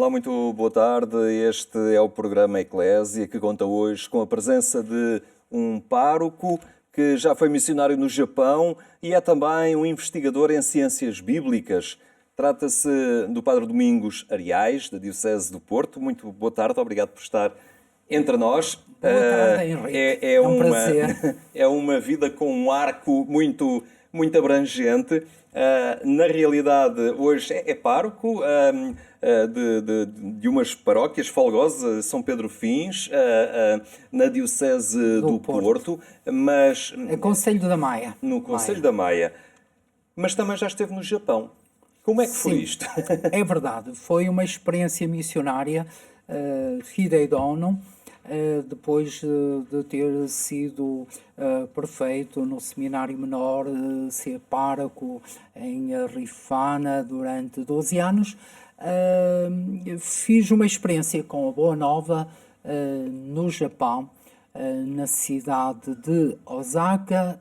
Olá, muito boa tarde. Este é o programa Eclésia, que conta hoje com a presença de um pároco que já foi missionário no Japão e é também um investigador em ciências bíblicas. Trata-se do Padre Domingos Ariais, da Diocese do Porto. Muito boa tarde, obrigado por estar entre nós. Boa tarde, Henrique. É um prazer. É uma vida com um arco muito abrangente. Na realidade, hoje é pároco de umas paróquias, Folgosa, São Pedro Fins, na Diocese do Porto, mas É Conselho da Maia. no Conselho da Maia. Mas também já esteve no Japão. Como é que foi Sim, isto? é verdade. Foi uma experiência missionária, Hidei Dono, depois de ter sido prefeito no seminário menor, ser pároco em Rifana durante 12 anos, fiz uma experiência com a Boa Nova no Japão, na cidade de Osaka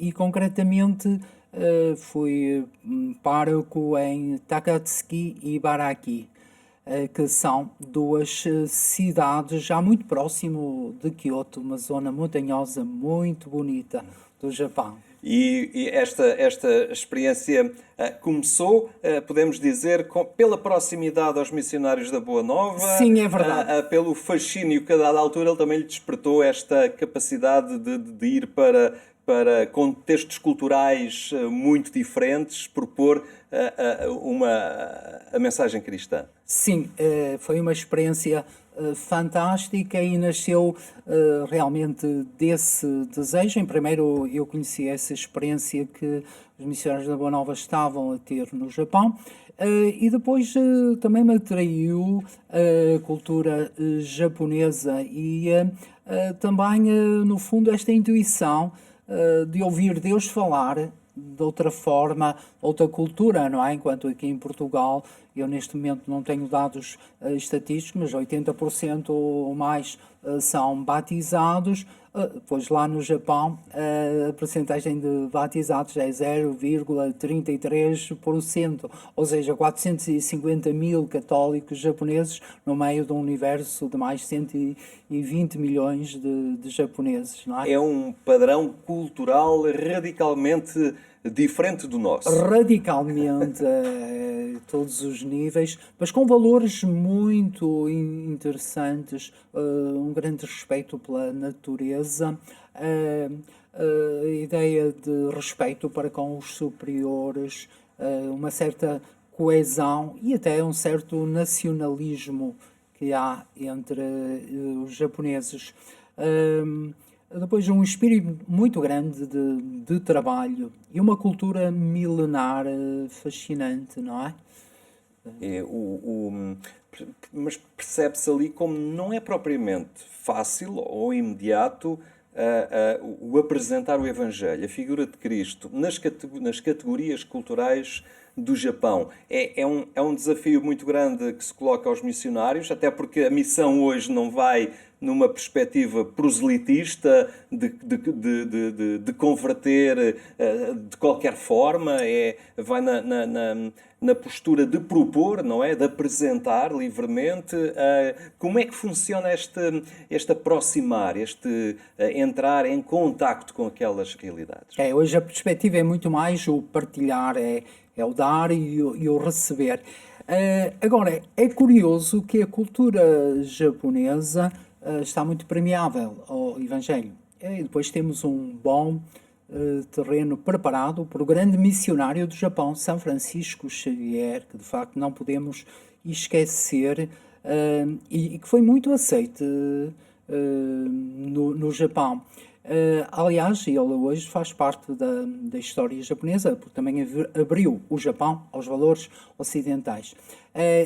e concretamente fui pároco em Takatsuki e Ibaraki, que são duas cidades já muito próximo de Kyoto, uma zona montanhosa muito bonita do Japão. E esta experiência começou, podemos dizer, pela proximidade aos missionários da Boa Nova, Sim, é verdade. pelo fascínio que a dada altura ele também lhe despertou esta capacidade de ir para contextos culturais muito diferentes, propor a mensagem cristã. Sim, foi uma experiência fantástica e nasceu realmente desse desejo. Em primeiro, eu conheci essa experiência que os missionários da Boa Nova estavam a ter no Japão e depois também me atraiu a cultura japonesa e também, no fundo, esta intuição de ouvir Deus falar de outra forma, outra cultura, não é? Enquanto aqui em Portugal, eu neste momento não tenho dados estatísticos, mas 80% ou mais são batizados, pois lá no Japão a percentagem de batizados é 0,33%, ou seja, 450 mil católicos japoneses no meio de um universo de mais 120 milhões de japoneses, não é? É um padrão cultural radicalmente diferente do nosso. Radicalmente a todos os níveis, mas com valores muito interessantes, um grande respeito pela natureza, a ideia de respeito para com os superiores, uma certa coesão e até um certo nacionalismo que há entre os japoneses. Depois um espírito muito grande de trabalho e uma cultura milenar fascinante, não é? É, mas percebe-se ali como não é propriamente fácil ou imediato o apresentar o Evangelho, a figura de Cristo, nas categorias culturais do Japão. É um desafio muito grande que se coloca aos missionários, até porque a missão hoje não vai numa perspectiva proselitista de converter de qualquer forma, vai na postura de propor, não é? De apresentar livremente. Como é que funciona este aproximar, este entrar em contacto com aquelas realidades? Hoje a perspectiva é muito mais o partilhar, é o dar e o receber. Agora, é curioso que a cultura japonesa está muito permeável ao Evangelho. E depois temos um bom terreno preparado por o grande missionário do Japão, São Francisco Xavier, que de facto não podemos esquecer e que foi muito aceite no Japão. Aliás, ele hoje faz parte da história japonesa, porque também abriu o Japão aos valores ocidentais.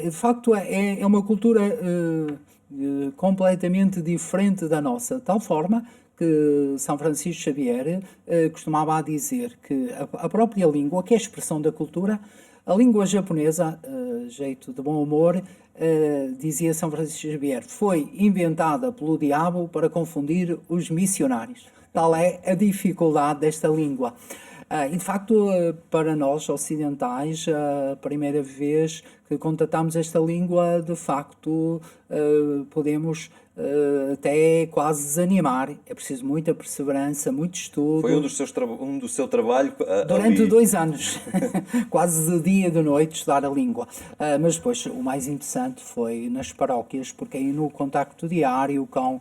De facto, é uma cultura completamente diferente da nossa, de tal forma que São Francisco Xavier costumava dizer que a própria língua, que é a expressão da cultura, a língua japonesa, jeito de bom humor, dizia São Francisco Xavier, foi inventada pelo diabo para confundir os missionários. Tal é a dificuldade desta língua. E de facto, para nós ocidentais, a primeira vez que contatamos esta língua, de facto, podemos até quase desanimar. É preciso muita perseverança, muito Foi estudo. um do seu trabalho Durante ali. 2 anos, quase de dia e de noite, estudar a língua. Mas depois, o mais interessante foi nas paróquias, porque aí no contacto diário com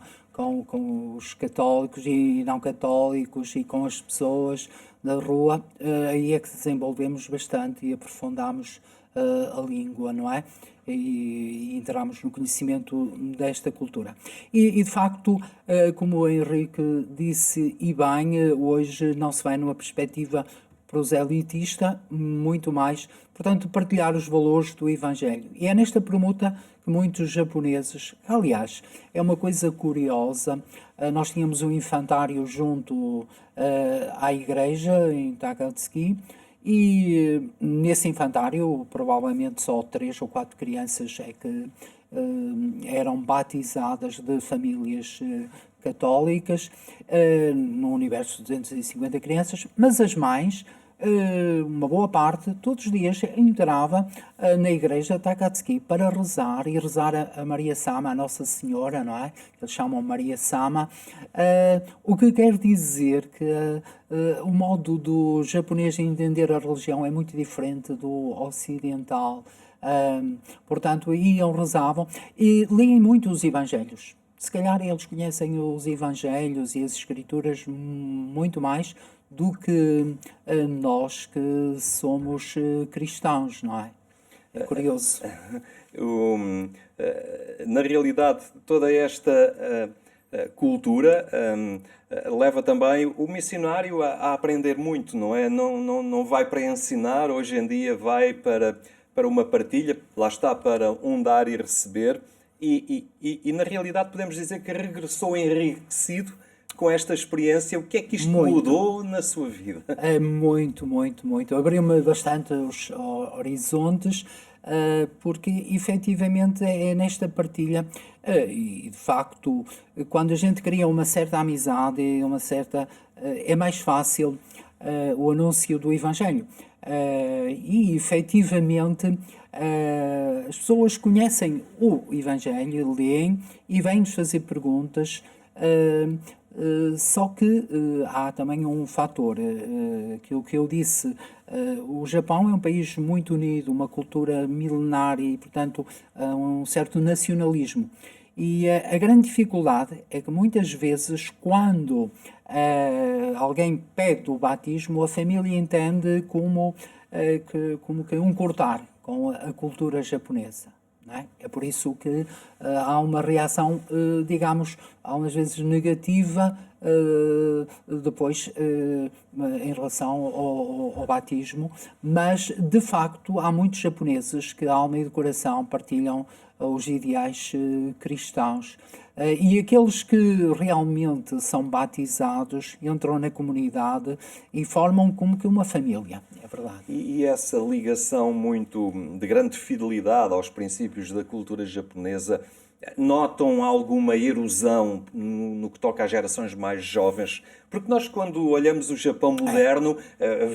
os católicos e não católicos e com as pessoas da rua, aí é que desenvolvemos bastante e aprofundamos a língua, não é? E entramos no conhecimento desta cultura. E de facto, como o Henrique disse e bem, hoje não se vai numa perspectiva proselitista, muito mais, portanto, partilhar os valores do Evangelho. E é nesta permuta que muitos japoneses, aliás, é uma coisa curiosa, nós tínhamos um infantário junto à igreja em Takatsuki, e nesse infantário, provavelmente só 3 ou 4 crianças é que eram batizadas de famílias católicas, no universo de 250 crianças, mas as mães, uma boa parte, todos os dias entrava na igreja Takatsuki para rezar e rezar a Maria Sama, a Nossa Senhora, não é? Eles chamam Maria Sama, o que quer dizer que o modo do japonês de entender a religião é muito diferente do ocidental. Portanto, iam, rezavam e leem muito os evangelhos. Se calhar eles conhecem os evangelhos e as escrituras muito mais do que nós que somos cristãos, não é? É curioso. Na realidade, toda esta cultura leva também o missionário a aprender muito, não é? Não vai para ensinar, hoje em dia vai para uma partilha, lá está, para um dar e receber, e na realidade podemos dizer que regressou enriquecido com esta experiência. O que é que isto Muito. mudou na sua vida? É muito, muito, muito. Abriu-me bastante os horizontes, porque efetivamente é nesta partilha, e de facto, quando a gente cria uma certa amizade, é mais fácil o anúncio do Evangelho. E efetivamente as pessoas conhecem o Evangelho, leem e vêm-nos fazer perguntas. Só que há também um fator, aquilo que eu disse, o Japão é um país muito unido, uma cultura milenária e, portanto, um certo nacionalismo. E a grande dificuldade é que muitas vezes, quando alguém pede o batismo, a família entende como que um cortar com a cultura japonesa. Não é? É por isso que há uma reação, digamos, algumas vezes negativa, depois em relação ao batismo, mas de facto há muitos japoneses que, alma e de coração, partilham os ideais cristãos. E aqueles que realmente são batizados entram na comunidade e formam como que uma família, é verdade. E essa ligação muito de grande fidelidade aos princípios da cultura japonesa, notam alguma erosão no que toca às gerações mais jovens? Porque nós, quando olhamos o Japão moderno,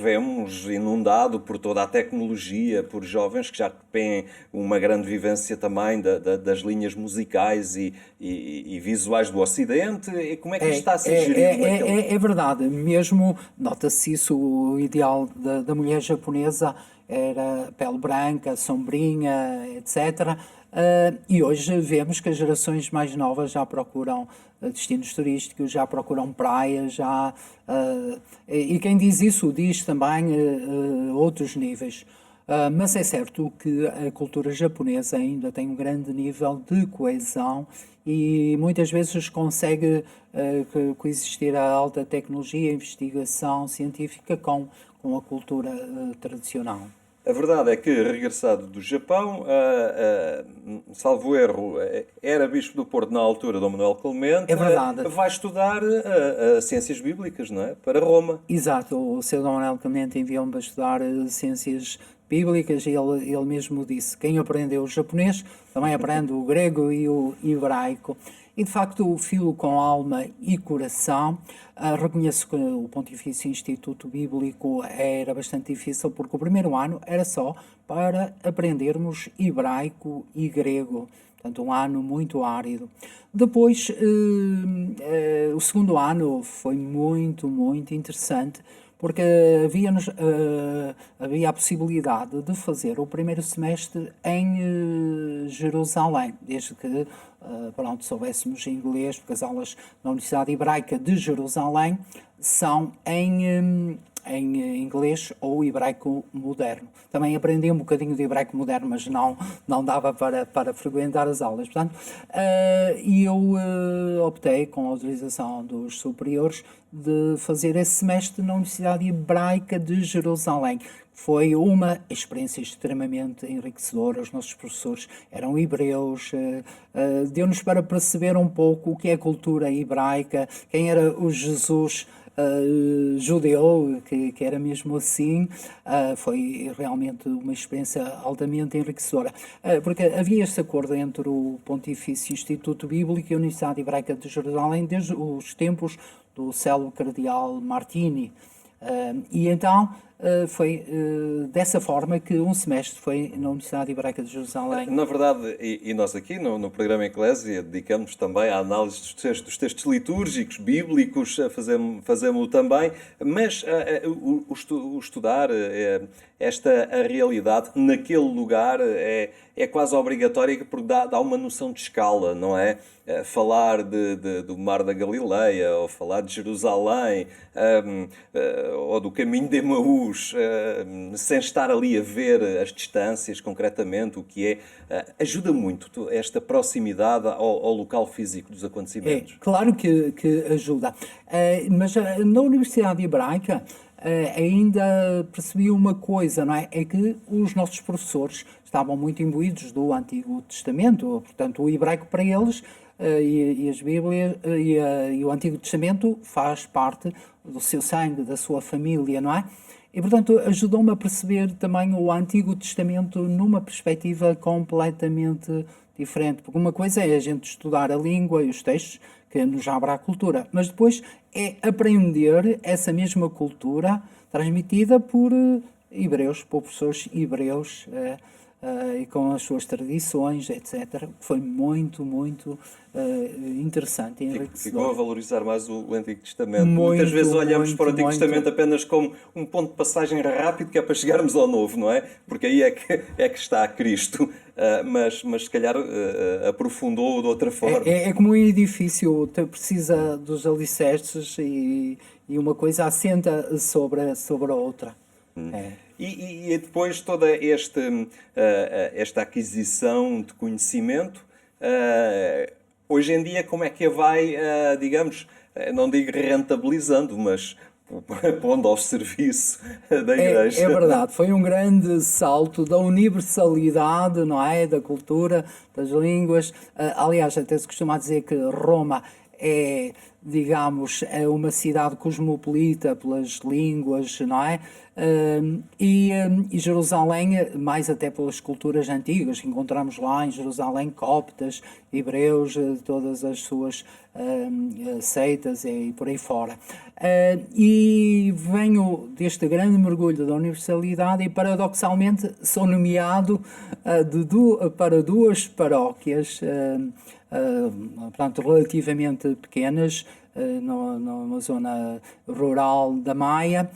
vemos inundado por toda a tecnologia, por jovens que já têm uma grande vivência também das linhas musicais e visuais do Ocidente. E como é que isto está a ser gerido? É verdade, mesmo nota-se isso, o ideal da mulher japonesa era pele branca, sombrinha, etc. E hoje vemos que as gerações mais novas já procuram destinos turísticos, já procuram praias, e quem diz isso diz também outros níveis. Mas é certo que a cultura japonesa ainda tem um grande nível de coesão e muitas vezes consegue coexistir a alta tecnologia, investigação científica com a cultura tradicional. A verdade é que, regressado do Japão, salvo erro, era bispo do Porto na altura, Dom Manuel Clemente, É verdade. vai estudar ciências bíblicas, não é? Para Roma. Exato, o Sr. Dom Manuel Clemente enviou-me para estudar ciências bíblicas e ele mesmo disse, quem aprendeu o japonês também aprende o grego e o hebraico. e de facto filo com alma e coração. Reconheço que o Pontifício Instituto Bíblico era bastante difícil, porque o primeiro ano era só para aprendermos hebraico e grego. Portanto, um ano muito árido. Depois, o segundo ano foi muito, muito interessante, porque havia a possibilidade de fazer o primeiro semestre em Jerusalém, desde que pronto, soubéssemos inglês, porque as aulas na Universidade Hebraica de Jerusalém são em inglês ou hebraico moderno. Também aprendi um bocadinho de hebraico moderno, mas não dava para frequentar as aulas. Portanto, e eu optei, com a autorização dos superiores, de fazer esse semestre na Universidade Hebraica de Jerusalém. Foi uma experiência extremamente enriquecedora. Os nossos professores eram hebreus, deu-nos para perceber um pouco o que é a cultura hebraica, quem era o Jesus judeu, que era mesmo assim. Foi realmente uma experiência altamente enriquecedora, porque havia este acordo entre o Pontifício Instituto Bíblico e a Universidade Hebraica de Jerusalém desde os tempos do célebre cardeal Martini, e então foi dessa forma que um semestre foi na Universidade Hebraica de Jerusalém. Na verdade, e nós aqui no programa Eclésia dedicamos também à análise dos textos litúrgicos, bíblicos, fazemos-lo também, mas o estudar a realidade naquele lugar é quase obrigatório, porque dá uma noção de escala, não é? Falar do Mar da Galileia, ou falar de Jerusalém, ou do caminho de Emaús, sem estar ali a ver as distâncias, concretamente, o que ajuda muito esta proximidade ao local físico dos acontecimentos. Claro que ajuda. Mas na Universidade Hebraica ainda percebi uma coisa, não é? É que os nossos professores estavam muito imbuídos do Antigo Testamento, portanto o hebraico para eles e as Bíblias e o Antigo Testamento faz parte do seu sangue, da sua família, não é? E, portanto, ajudou-me a perceber também o Antigo Testamento numa perspectiva completamente diferente. Porque uma coisa é a gente estudar a língua e os textos, que nos abre a cultura, mas depois é aprender essa mesma cultura transmitida por hebreus, por professores hebreus, e com as suas tradições, etc. Foi muito, muito interessante e enriquecedor. Ficou a valorizar mais o Antigo Testamento. Muitas vezes olhamos para o Antigo Testamento apenas como um ponto de passagem rápido, que é para chegarmos ao Novo, não é? Porque aí é que está Cristo, mas se calhar aprofundou de outra forma. É como um edifício, precisa dos alicerces e uma coisa assenta sobre a outra. E depois toda esta aquisição de conhecimento, hoje em dia como é que a vai, digamos, não digo rentabilizando, mas pondo ao serviço da Igreja? É verdade, foi um grande salto da universalidade, não é? Da cultura, das línguas. Aliás, até se costuma dizer que Roma é, digamos, uma cidade cosmopolita pelas línguas, não é? E Jerusalém, mais até pelas culturas antigas, que encontramos lá em Jerusalém, coptas, hebreus, todas as suas seitas e por aí fora. E venho deste grande mergulho da universalidade e, paradoxalmente, sou nomeado para duas paróquias, portanto, relativamente pequenas, numa zona rural da Maia,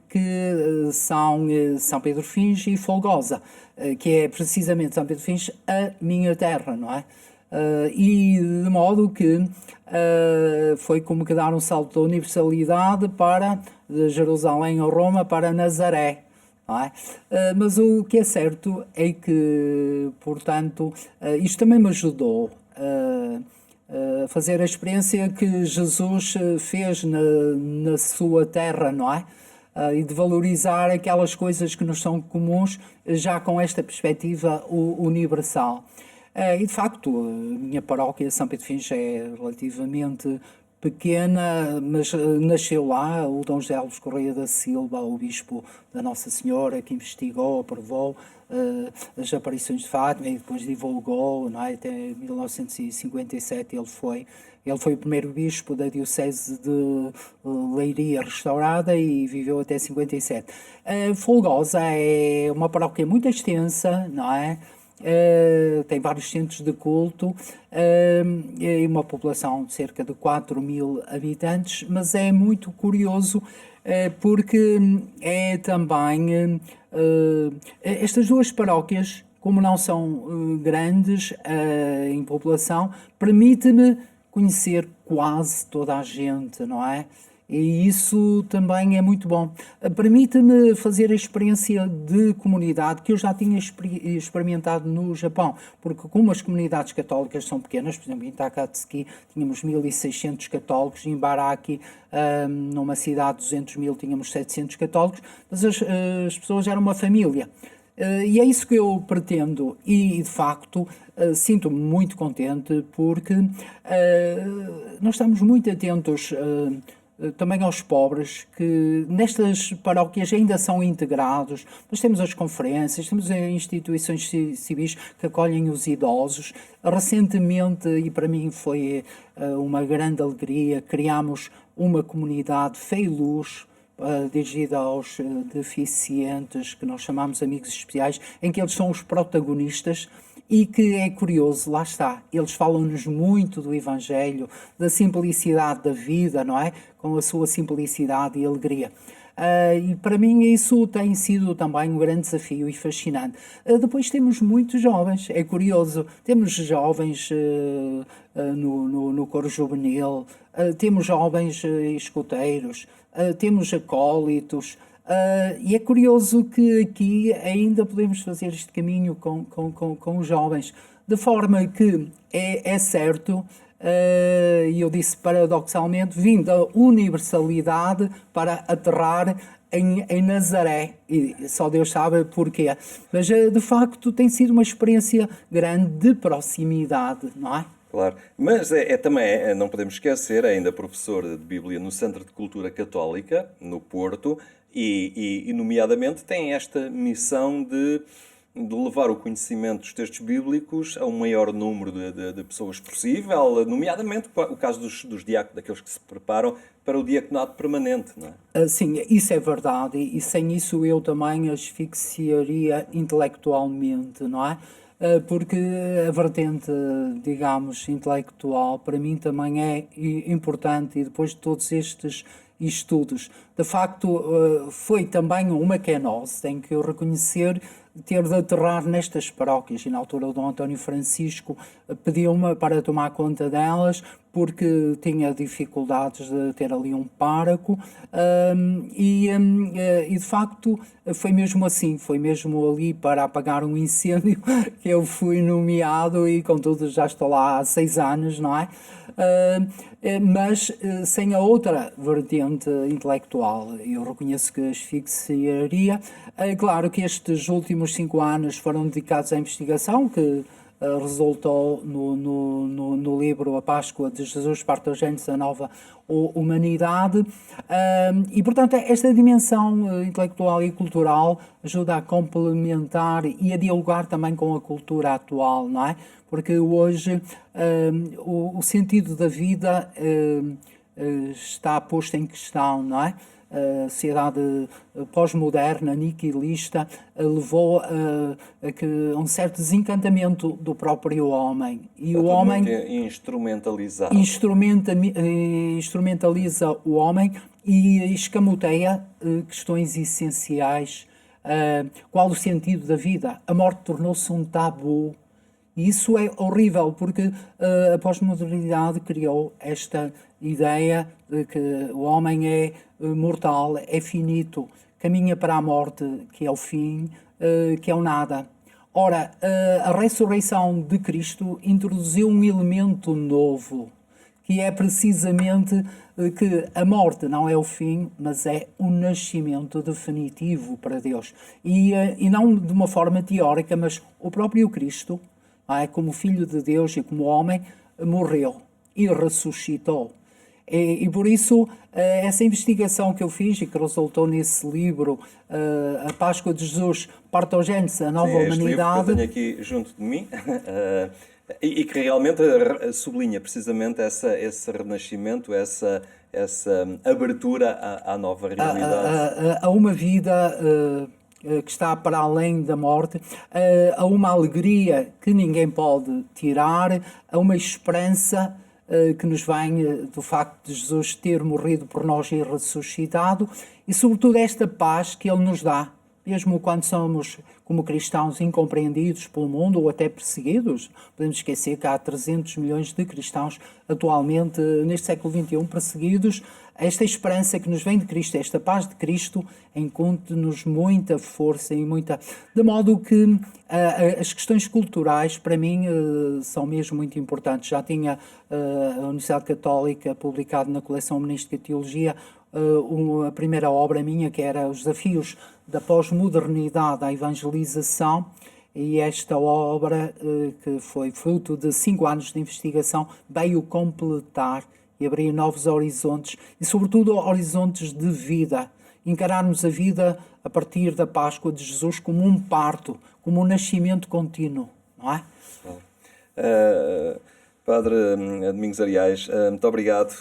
que são São Pedro Fins e Folgosa, que é precisamente São Pedro Fins a minha terra, não é? E de modo que foi como que dar um salto da universalidade de Jerusalém a Roma para Nazaré. Não é? Mas o que é certo é que, portanto, isto também me ajudou a fazer a experiência que Jesus fez na sua terra, não é? E de valorizar aquelas coisas que nos são comuns, já com esta perspectiva universal. E de facto, a minha paróquia São Pedro Fins é relativamente pequena, mas nasceu lá. O Dom José Alves Correia da Silva, o bispo da Nossa Senhora, que investigou, aprovou as aparições de Fátima e depois divulgou, não é? Até 1957 ele foi o primeiro bispo da Diocese de Leiria restaurada e viveu até 57. Folgosa é uma paróquia muito extensa, não é? Tem vários centros de culto e uma população de cerca de 4.000 habitantes, mas é muito curioso porque é também estas duas paróquias, como não são grandes em população, permite-me conhecer quase toda a gente, não é? E isso também é muito bom. Permite-me fazer a experiência de comunidade que eu já tinha experimentado no Japão, porque como as comunidades católicas são pequenas, por exemplo, em Takatsuki tínhamos 1.600 católicos, em Baraki, numa cidade de 200.000, tínhamos 700 católicos, mas as pessoas eram uma família. E é isso que eu pretendo e de facto sinto-me muito contente porque nós estamos muito atentos também aos pobres, que nestas paróquias ainda são integrados. Nós temos as conferências, temos as instituições civis que acolhem os idosos. Recentemente, e para mim foi uma grande alegria, criámos uma comunidade Fé e Luz, dirigida aos deficientes, que nós chamamos amigos especiais, em que eles são os protagonistas e que é curioso, lá está, eles falam-nos muito do Evangelho, da simplicidade da vida, não é? Com a sua simplicidade e alegria. E para mim isso tem sido também um grande desafio e fascinante. Depois temos muitos jovens, é curioso, temos jovens no coro juvenil, temos jovens escuteiros, temos acólitos, e é curioso que aqui ainda podemos fazer este caminho com os jovens, de forma que é certo, e eu disse paradoxalmente, vim da universalidade para aterrar em Nazaré, e só Deus sabe porquê, mas de facto tem sido uma experiência grande de proximidade, não é? Claro, mas também, não podemos esquecer, é ainda professor de Bíblia no Centro de Cultura Católica, no Porto, e nomeadamente tem esta missão de levar o conhecimento dos textos bíblicos a um maior número de pessoas possível, nomeadamente o caso dos diáconos, daqueles que se preparam para o diaconato permanente, não é? Sim, isso é verdade, e sem isso eu também asfixiaria intelectualmente, não é? Porque a vertente, digamos, intelectual, para mim também é importante, e depois de todos estes estudos, de facto, foi também uma kenose, tenho que reconhecer, ter de aterrar nestas paróquias, e na altura o Dom António Francisco pediu-me para tomar conta delas, porque tinha dificuldades de ter ali um pároco, e de facto foi mesmo assim, foi mesmo ali para apagar um incêndio que eu fui nomeado, e contudo já estou lá há 6 anos, não é? Mas sem a outra vertente intelectual, eu reconheço que asfixiaria. Claro que estes últimos 5 anos foram dedicados à investigação, que resultou no livro A Páscoa de Jesus Partogênesis, a Nova Humanidade, e portanto esta dimensão intelectual e cultural ajuda a complementar e a dialogar também com a cultura atual, não é? Porque hoje o sentido da vida está posto em questão, não é? A sociedade pós-moderna, niquilista, levou a um certo desencantamento do próprio homem. E o homem instrumentalizado. Instrumentaliza o homem e escamoteia questões essenciais. Qual o sentido da vida? A morte tornou-se um tabu. E isso é horrível, porque a pós-modernidade criou esta ideia de que o homem é mortal, é finito, caminha para a morte, que é o fim, que é o nada. Ora, a ressurreição de Cristo introduziu um elemento novo, que é precisamente que a morte não é o fim, mas é o nascimento definitivo para Deus. E não de uma forma teórica, mas o próprio Cristo, como Filho de Deus e como homem, morreu e ressuscitou. E por isso, essa investigação que eu fiz e que resultou nesse livro, A Páscoa de Jesus, Partogênese, a Nova Este livro que eu Humanidade. tenho aqui junto de mim e que realmente sublinha precisamente esse renascimento, essa abertura à nova realidade. A uma vida que está para além da morte, a uma alegria que ninguém pode tirar, a uma esperança que nos vem do facto de Jesus ter morrido por nós e ressuscitado, e sobretudo esta paz que Ele nos dá, mesmo quando somos, como cristãos, incompreendidos pelo mundo ou até perseguidos. Podemos esquecer que há 300 milhões de cristãos atualmente, neste século XXI, perseguidos. Esta esperança que nos vem de Cristo, esta paz de Cristo, encontra-nos muita força e muita... De modo que as questões culturais, para mim, são mesmo muito importantes. Já tinha a Universidade Católica publicado na coleção Humanística de Teologia a primeira obra minha, que era Os Desafios da Pós-Modernidade à Evangelização, e esta obra, que foi fruto de 5 anos de investigação, veio completar e abrir novos horizontes, e sobretudo horizontes de vida. Encararmos a vida a partir da Páscoa de Jesus como um parto, como um nascimento contínuo, não é? Padre Domingos Arias, muito obrigado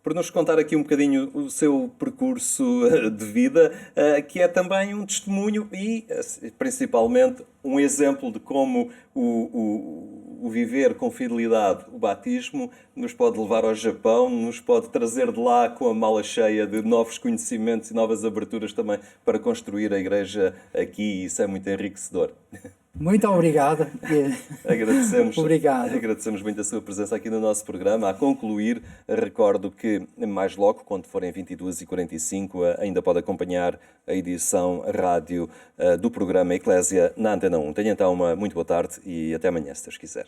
por nos contar aqui um bocadinho o seu percurso de vida, que é também um testemunho e, principalmente, um exemplo de como o viver com fidelidade o batismo nos pode levar ao Japão, nos pode trazer de lá com a mala cheia de novos conhecimentos e novas aberturas também para construir a Igreja aqui, e isso é muito enriquecedor. Muito obrigado. Agradecemos muito a sua presença aqui no nosso programa. A concluir, recordo que mais logo, quando forem 22h45, ainda pode acompanhar a edição rádio do programa Eclésia na Antena 1. Tenha então uma muito boa tarde e até amanhã, se Deus quiser.